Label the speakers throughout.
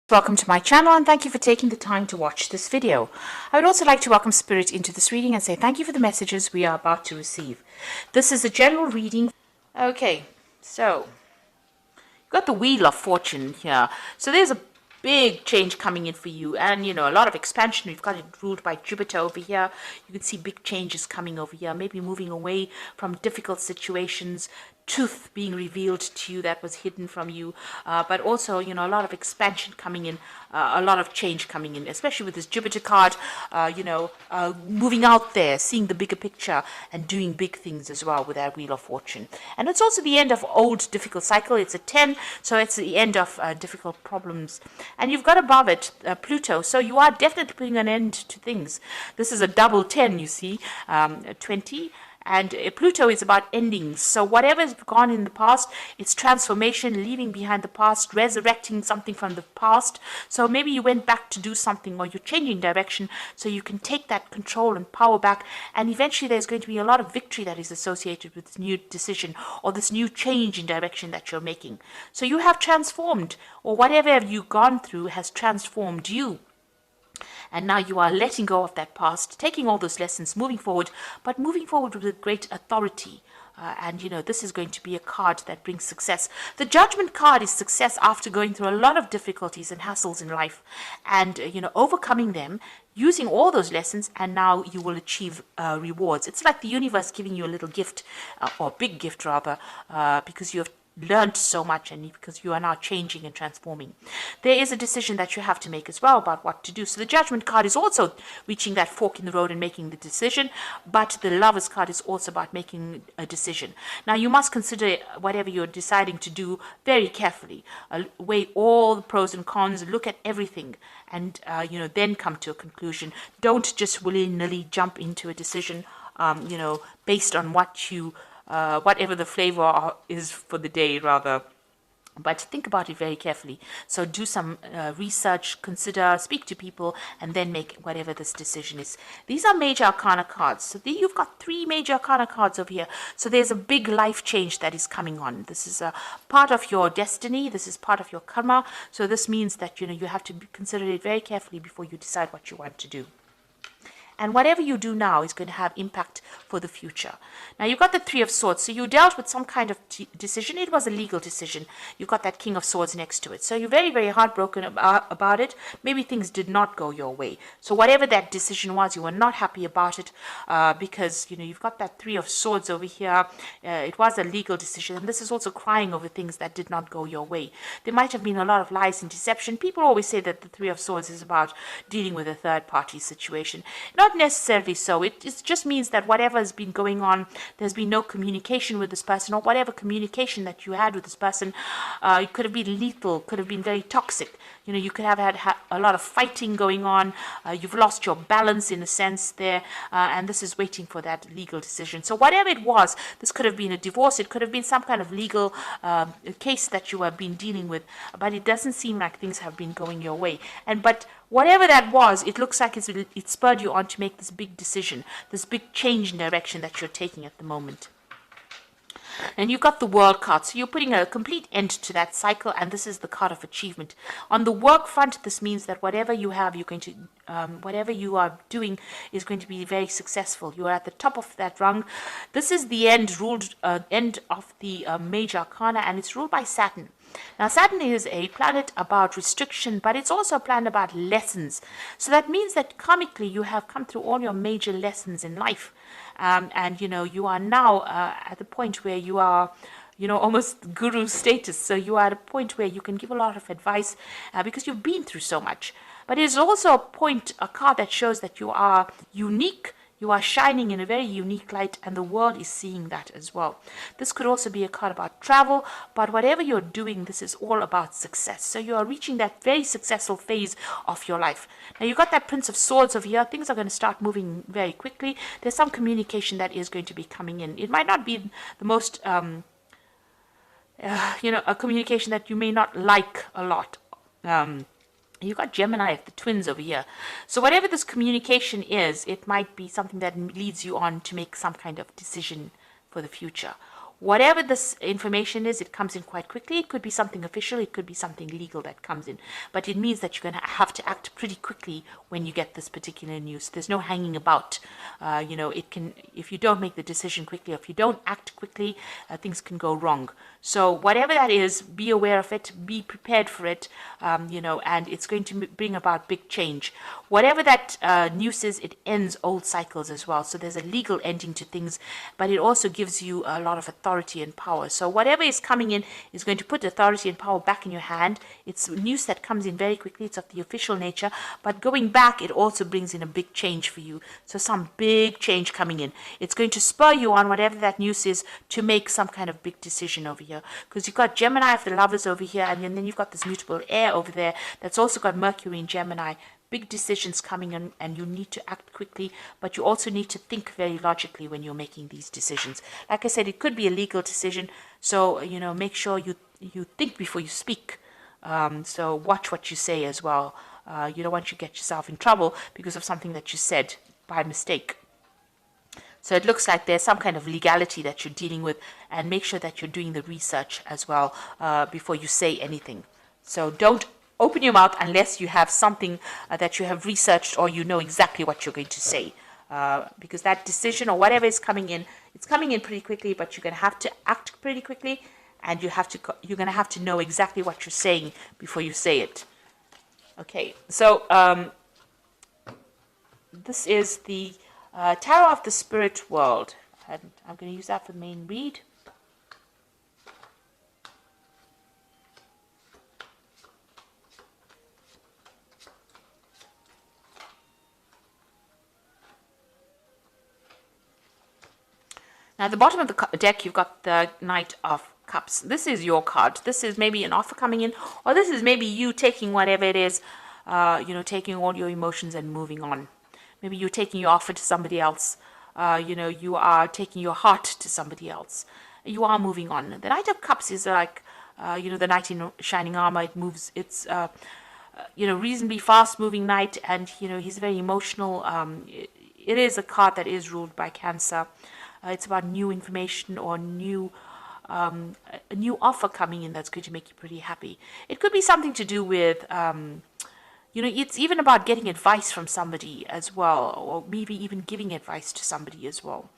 Speaker 1: Welcome to my channel and thank you for taking the time to watch this video. I would also like to welcome Spirit into this reading and say thank you for the messages we are about to receive. This is a general reading. Okay, so you've got the Wheel of Fortune here. So there's a big change coming in for you, and a lot of expansion. We've got it ruled by Jupiter over here. You can see big changes coming over here, maybe moving away from difficult situations, truth being revealed to you that was hidden from you, but also a lot of expansion coming in, a lot of change coming in, especially with this Jupiter card, moving out there, seeing the bigger picture and doing big things as well with that Wheel of Fortune. And it's also the end of old difficult cycle. It's a 10, so it's the end of difficult problems. And you've got above it Pluto, so you are definitely putting an end to things. This is a double 10, you see, 20. And Pluto is about endings. So whatever has gone in the past, it's transformation, leaving behind the past, resurrecting something from the past. So maybe you went back to do something, or you're changing direction so you can take that control and power back. And eventually there's going to be a lot of victory that is associated with this new decision or this new change in direction that you're making. So you have transformed, or whatever you've gone through has transformed you. And now you are letting go of that past, taking all those lessons, moving forward, but moving forward with great authority. And this is going to be a card that brings success. The Judgment card is success after going through a lot of difficulties and hassles in life, and overcoming them, using all those lessons, and now you will achieve rewards. It's like the universe giving you a little gift, or big gift rather, because you have learned so much, and because you are now changing and transforming. There is a decision that you have to make as well about what to do. So the Judgment card is also reaching that fork in the road and making the decision, but the Lovers card is also about making a decision. Now you must consider whatever you're deciding to do very carefully. Weigh all the pros and cons, look at everything, and then come to a conclusion. Don't just willy-nilly jump into a decision based on what you whatever the flavor is for the day, rather. But think about it very carefully. So do some research, consider, speak to people, and then make whatever this decision is. These are major arcana cards. So you've got 3 major arcana cards over here. So there's a big life change that is coming on. This is a part of your destiny. This is part of your karma. So this means that you have to consider it very carefully before you decide what you want to do. And whatever you do now is going to have impact for the future. Now, you've got the 3 of Swords. So you dealt with some kind of decision. It was a legal decision. You've got that King of Swords next to it. So you're very, very heartbroken about it. Maybe things did not go your way. So whatever that decision was, you were not happy about it because, you've got that 3 of Swords over here. It was a legal decision. And this is also crying over things that did not go your way. There might have been a lot of lies and deception. People always say that the 3 of Swords is about dealing with a third-party situation. Not necessarily so. It just means that whatever has been going on, there's been no communication with this person, or whatever communication that you had with this person, it could have been lethal, could have been very toxic. You could have had a lot of fighting going on. You've lost your balance in a sense there, and this is waiting for that legal decision. So whatever it was, this could have been a divorce, it could have been some kind of legal case that you have been dealing with, but it doesn't seem like things have been going your way. But whatever that was, it looks like it spurred you on to make this big decision, this big change in direction that you're taking at the moment. And you've got the World card, so you're putting a complete end to that cycle, and this is the card of achievement. On the work front, this means that whatever you have, you're going to, whatever you are doing is going to be very successful. You are at the top of that rung. This is the end of the major arcana, and it's ruled by Saturn. Now, Saturn is a planet about restriction, but it's also a planet about lessons. So that means that karmically you have come through all your major lessons in life. And you are now at the point where you are, almost guru status. So you are at a point where you can give a lot of advice because you've been through so much. But it's also a card that shows that you are unique. You are shining in a very unique light, and the world is seeing that as well. This could also be a card about travel, but whatever you're doing, this is all about success. So you are reaching that very successful phase of your life. Now, you've got that Prince of Swords over here. Things are going to start moving very quickly. There's some communication that is going to be coming in. It might not be the most, a communication that you may not like a lot. You've got Gemini, the twins over here. So whatever this communication is, it might be something that leads you on to make some kind of decision for the future. whatever this information is, it comes in quite quickly. It could be something official, it could be something legal that comes in, but it means that you're going to have to act pretty quickly when you get this particular news. There's no hanging about. It can, if you don't make the decision quickly, or if you don't act quickly, things can go wrong. So whatever that is, be aware of it, be prepared for it, and it's going to bring about big change. Whatever that news is, it ends old cycles as well. So there's a legal ending to things, but it also gives you a lot of authority and power. So whatever is coming in is going to put authority and power back in your hand. It's news that comes in very quickly. It's of the official nature, but going back, it also brings in a big change for you. So some big change coming in. It's going to spur you on, whatever that news is, to make some kind of big decision over here. Because you've got Gemini of the Lovers over here, and then you've got this mutable air over there that's also got Mercury in Gemini. Big decisions coming in, and you need to act quickly, but you also need to think very logically when you're making these decisions. Like I said, it could be a legal decision, so make sure you think before you speak. So watch what you say as well. You don't want to get yourself in trouble because of something that you said by mistake. So it looks like there's some kind of legality that you're dealing with, and make sure that you're doing the research as well before you say anything. So don't open your mouth unless you have something that you have researched, or you know exactly what you're going to say. Because that decision or whatever is coming in, it's coming in pretty quickly, but you're going to have to act pretty quickly, and you're going to have to know exactly what you're saying before you say it. Okay, so this is the Tarot of the Spirit World, and I'm going to use that for the main read. Now, at the bottom of the deck, you've got the Knight of Cups. This is your card. This is maybe an offer coming in, or this is maybe you taking whatever it is, taking all your emotions and moving on. Maybe you're taking your offer to somebody else. You are taking your heart to somebody else. You are moving on. The Knight of Cups is like, the knight in shining armor. It moves. It's, reasonably fast-moving knight, and he's very emotional. It is a card that is ruled by Cancer. It's about new information or a new offer coming in that's going to make you pretty happy. It could be something to do with, it's even about getting advice from somebody as well, or maybe even giving advice to somebody as well.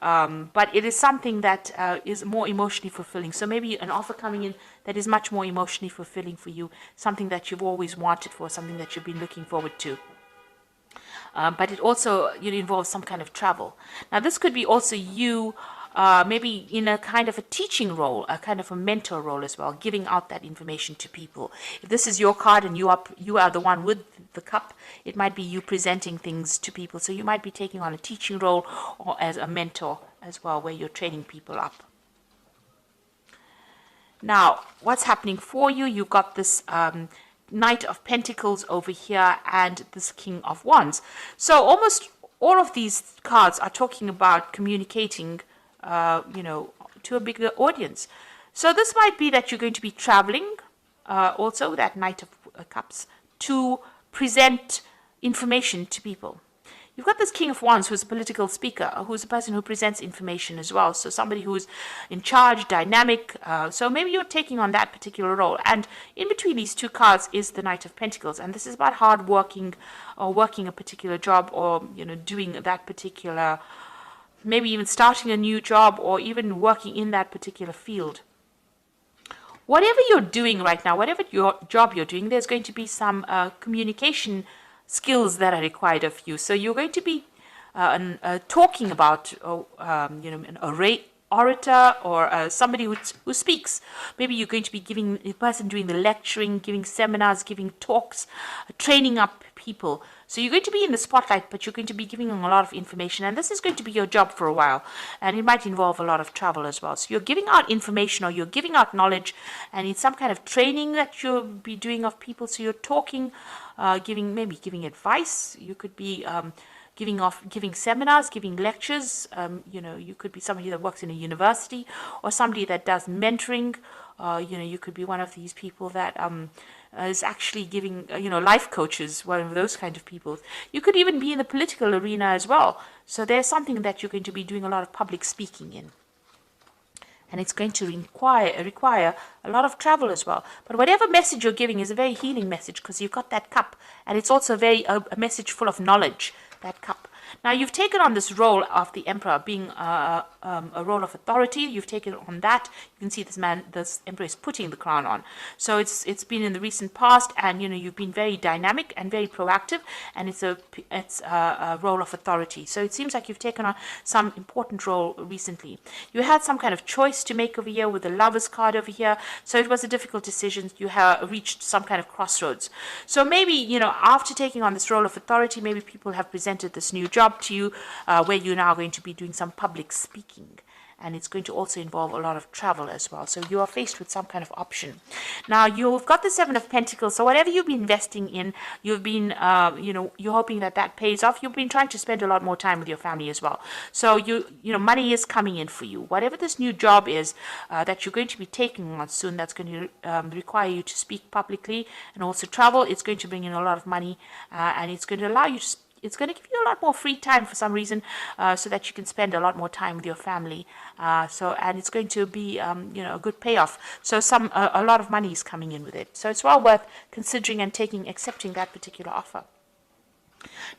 Speaker 1: But it is something that is more emotionally fulfilling. So maybe an offer coming in that is much more emotionally fulfilling for you, something that you've always wanted for, something that you've been looking forward to. But it also involves some kind of travel. Now, this could be also you maybe in a kind of a teaching role, a kind of a mentor role as well, giving out that information to people. If this is your card and you are the one with the cup, it might be you presenting things to people. So you might be taking on a teaching role or as a mentor as well, where you're training people up. Now, what's happening for you? You've got this Knight of Pentacles over here and this King of Wands. So almost all of these cards are talking about communicating, to a bigger audience. So this might be that you're going to be traveling, also that Knight of Cups, to present information to people. You've got this King of Wands, who's a political speaker, who's a person who presents information as well. So somebody who's in charge, dynamic. So maybe you're taking on that particular role. And in between these two cards is the Knight of Pentacles. And this is about hard working, or working a particular job, or, doing that particular, maybe even starting a new job, or even working in that particular field. Whatever you're doing right now, whatever your job you're doing, there's going to be some communication skills that are required of you. So you're going to be talking about, an orator, or somebody who speaks. Maybe you're going to be giving a person doing the lecturing, giving seminars, giving talks, training up people. So you're going to be in the spotlight, but you're going to be giving them a lot of information, and this is going to be your job for a while, and it might involve a lot of travel as well. So you're giving out information, or you're giving out knowledge, and it's some kind of training that you'll be doing of people. So you're talking, giving advice. You could be giving seminars, giving lectures. You could be somebody that works in a university, or somebody that does mentoring. You could be one of these people that is actually giving, life coaches, one of those kind of people. You could even be in the political arena as well. So there's something that you're going to be doing a lot of public speaking in. and it's going to require a lot of travel as well. But whatever message you're giving is a very healing message, because you've got that cup, and it's also a message full of knowledge, that cup. Now, you've taken on this role of the emperor, being a role of authority. You've taken on that. You can see this emperor is putting the crown on. So it's been in the recent past, and you've been very dynamic and very proactive, and it's a role of authority. So it seems like you've taken on some important role recently. You had some kind of choice to make over here with the Lovers card over here. So it was a difficult decision. You have reached some kind of crossroads. So maybe after taking on this role of authority, maybe people have presented this new job to you, where you're now going to be doing some public speaking, and it's going to also involve a lot of travel as well. So you are faced with some kind of option. Now, you've got the Seven of Pentacles, so whatever you've been investing in, you've been you're hoping that pays off. You've been trying to spend a lot more time with your family as well. So money is coming in for you. Whatever this new job is that you're going to be taking on soon, that's going to require you to speak publicly and also travel. It's going to bring in a lot of money, and it's going to allow you to it's going to give you a lot more free time for some reason, so that you can spend a lot more time with your family. And it's going to be, a good payoff. So a lot of money is coming in with it. So it's well worth considering and accepting that particular offer.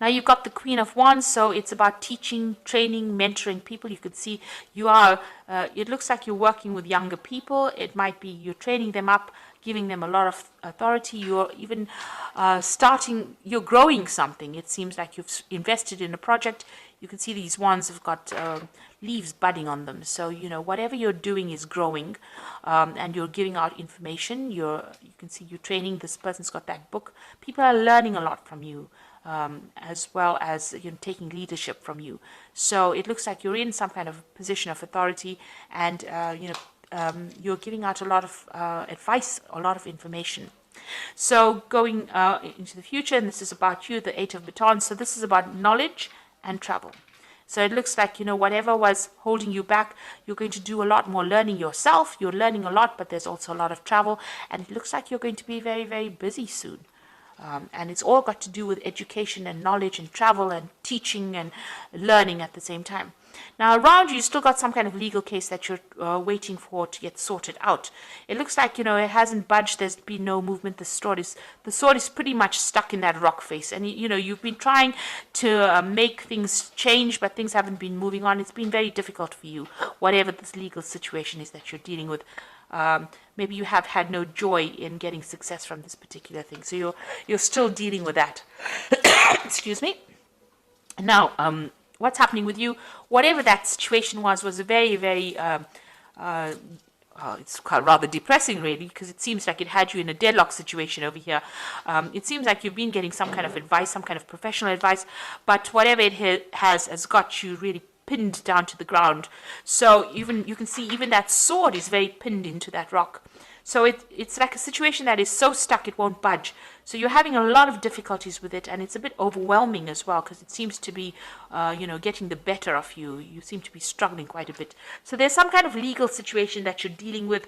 Speaker 1: Now, you've got the Queen of Wands, so it's about teaching, training, mentoring people. You could see it looks like you're working with younger people. It might be you're training them up, giving them a lot of authority. You're even you're growing something. It seems like you've invested in a project. You can see these wands have got leaves budding on them. So, whatever you're doing is growing, and you're giving out information. You can see you're training. This person's got that book. People are learning a lot from you, as well as taking leadership from you. So it looks like you're in some kind of position of authority, and you're giving out a lot of advice, a lot of information. So going into the future, and this is about you, the Eight of Batons. So this is about knowledge and travel. So it looks like, whatever was holding you back, you're going to do a lot more learning yourself. You're learning a lot, but there's also a lot of travel. And it looks like you're going to be very, very busy soon. And it's all got to do with education and knowledge and travel and teaching and learning at the same time. Now, around you still got some kind of legal case that you're waiting for to get sorted out. It looks like, it hasn't budged. There's been no movement. The sword is pretty much stuck in that rock face. And, you've been trying to make things change, but things haven't been moving on. It's been very difficult for you, whatever this legal situation is that you're dealing with. Maybe you have had no joy in getting success from this particular thing. So you're still dealing with that. Excuse me. Now, what's happening with you, whatever that situation was a very, very, it's rather depressing, really, because it seems like it had you in a deadlock situation over here. It seems like you've been getting some kind of advice, some kind of professional advice, but whatever it has got you really pinned down to the ground. So you can see even that sword is very pinned into that rock. So it's like a situation that is so stuck it won't budge. So you're having a lot of difficulties with it, and it's a bit overwhelming as well, because it seems to be, getting the better of you. You seem to be struggling quite a bit. So there's some kind of legal situation that you're dealing with,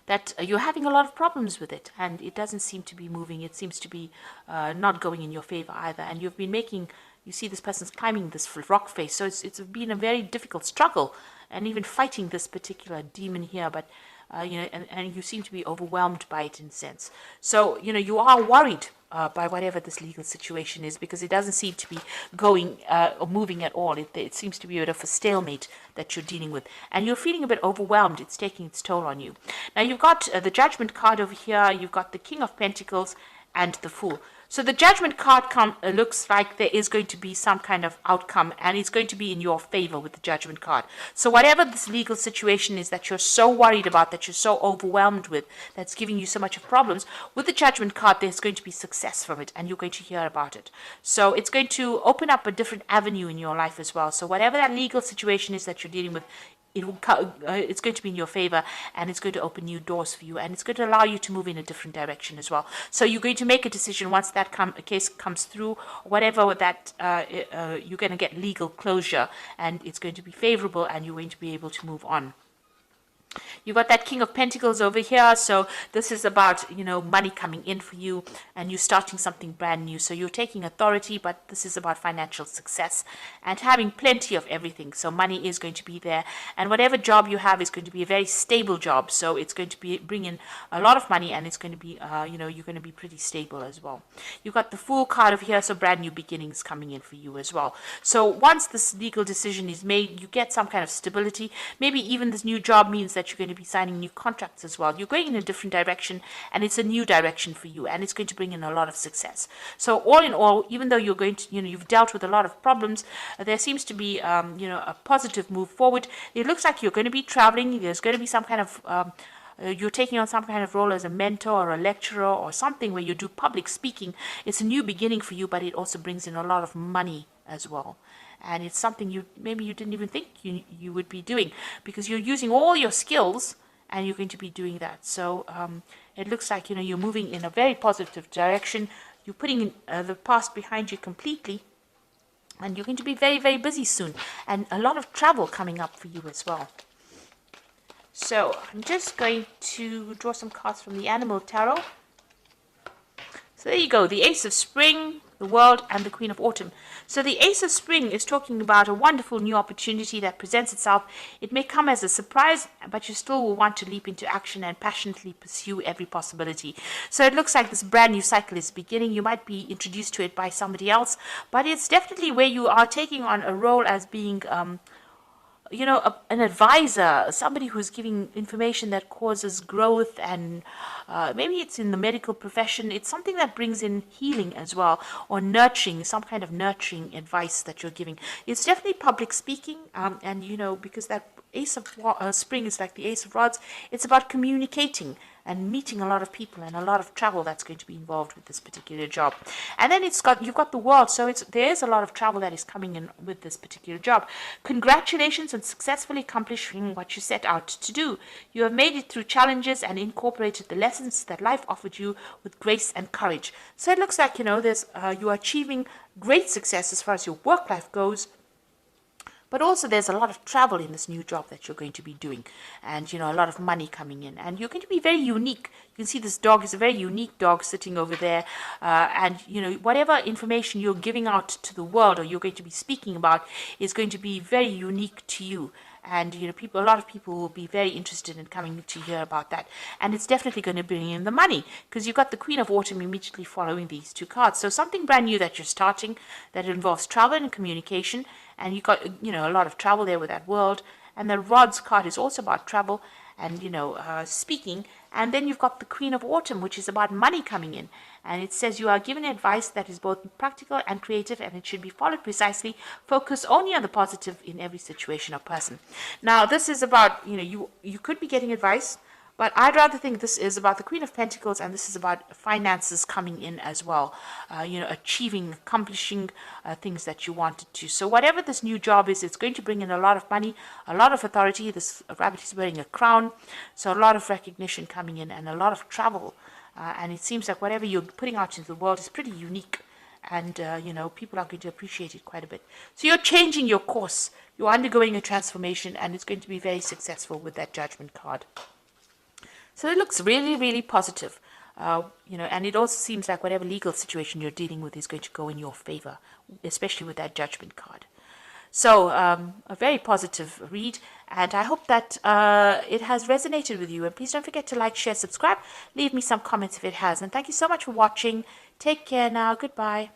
Speaker 1: that you're having a lot of problems with it, and it doesn't seem to be moving. It seems to be not going in your favor either. And you've been you see this person's climbing this rock face. So it's been a very difficult struggle, and even fighting this particular demon here, but and you seem to be overwhelmed by it in a sense. So, you are worried by whatever this legal situation is, because it doesn't seem to be going or moving at all. It seems to be a bit of a stalemate that you're dealing with. And you're feeling a bit overwhelmed. It's taking its toll on you. Now, you've got the Judgment card over here. You've got the King of Pentacles and the Fool. So the Judgment card looks like there is going to be some kind of outcome, and it's going to be in your favor with the Judgment card. So whatever this legal situation is that you're so worried about, that you're so overwhelmed with, that's giving you so much of problems, with the Judgment card, there's going to be success from it, and you're going to hear about it. So it's going to open up a different avenue in your life as well. So whatever that legal situation is that you're dealing with, it's going to be in your favor, and it's going to open new doors for you, and it's going to allow you to move in a different direction as well. So you're going to make a decision once that case comes through, whatever that you're going to get legal closure, and it's going to be favorable, and you're going to be able to move on. You got that King of Pentacles over here. So this is about, money coming in for you and you starting something brand new. So you're taking authority, but this is about financial success and having plenty of everything. So money is going to be there. And whatever job you have is going to be a very stable job. So it's going to be bring in a lot of money and it's going to be, you're going to be pretty stable as well. You got the Fool card over here. So brand new beginnings coming in for you as well. So once this legal decision is made, you get some kind of stability. Maybe even this new job means that you're going to be signing new contracts as well. You're going in a different direction and it's a new direction for you and it's going to bring in a lot of success. So all in all, even though you're going to, you've dealt with a lot of problems, there seems to be, a positive move forward. It looks like you're going to be traveling. There's going to be some kind of, you're taking on some kind of role as a mentor or a lecturer or something where you do public speaking. It's a new beginning for you, but it also brings in a lot of money as well. And it's something maybe you didn't even think you would be doing because you're using all your skills and you're going to be doing that. So it looks like, you're moving in a very positive direction. You're putting the past behind you completely and you're going to be very, very busy soon and a lot of travel coming up for you as well. So I'm just going to draw some cards from the Animal Tarot. So there you go, the Ace of Spring, the World, and the Queen of Autumn. So the Ace of Spring is talking about a wonderful new opportunity that presents itself. It may come as a surprise, but you still will want to leap into action and passionately pursue every possibility. So it looks like this brand new cycle is beginning. You might be introduced to it by somebody else, but it's definitely where you are taking on a role as being an advisor, somebody who's giving information that causes growth, and maybe it's in the medical profession. It's something that brings in healing as well, or nurturing, some kind of nurturing advice that you're giving. It's definitely public speaking, and because that Ace of Spring is like the Ace of Rods. It's about communicating and meeting a lot of people and a lot of travel that's going to be involved with this particular job. And then you've got the World, so there's a lot of travel that is coming in with this particular job. Congratulations on successfully accomplishing what you set out to do. You have made it through challenges and incorporated the lessons that life offered you with grace and courage. So it looks like you are achieving great success as far as your work life goes. But also there's a lot of travel in this new job that you're going to be doing, and a lot of money coming in, and you're going to be very unique. You can see this dog is a very unique dog sitting over there, and whatever information you're giving out to the world or you're going to be speaking about is going to be very unique to you. And a lot of people will be very interested in coming to hear about that. And it's definitely going to bring in the money because you've got the Queen of Autumn immediately following these two cards. So something brand new that you're starting that involves travel and communication. And you've got a lot of travel there with that World. And the Rods card is also about travel and speaking. And then you've got the Queen of Autumn, which is about money coming in. And it says you are given advice that is both practical and creative, and it should be followed precisely. Focus only on the positive in every situation or person. Now, this is about, you could be getting advice, but I'd rather think this is about the Queen of Pentacles, and this is about finances coming in as well. Achieving, accomplishing things that you wanted to. So whatever this new job is, it's going to bring in a lot of money, a lot of authority. This rabbit is wearing a crown, so a lot of recognition coming in and a lot of travel. And it seems like whatever you're putting out into the world is pretty unique. And, people are going to appreciate it quite a bit. So you're changing your course. You're undergoing a transformation, and it's going to be very successful with that Judgment card. So it looks really, really positive. And it also seems like whatever legal situation you're dealing with is going to go in your favor, especially with that Judgment card. So a very positive read, and I hope that it has resonated with you. And please don't forget to like, share, subscribe. Leave me some comments if it has. And thank you so much for watching. Take care now. Goodbye.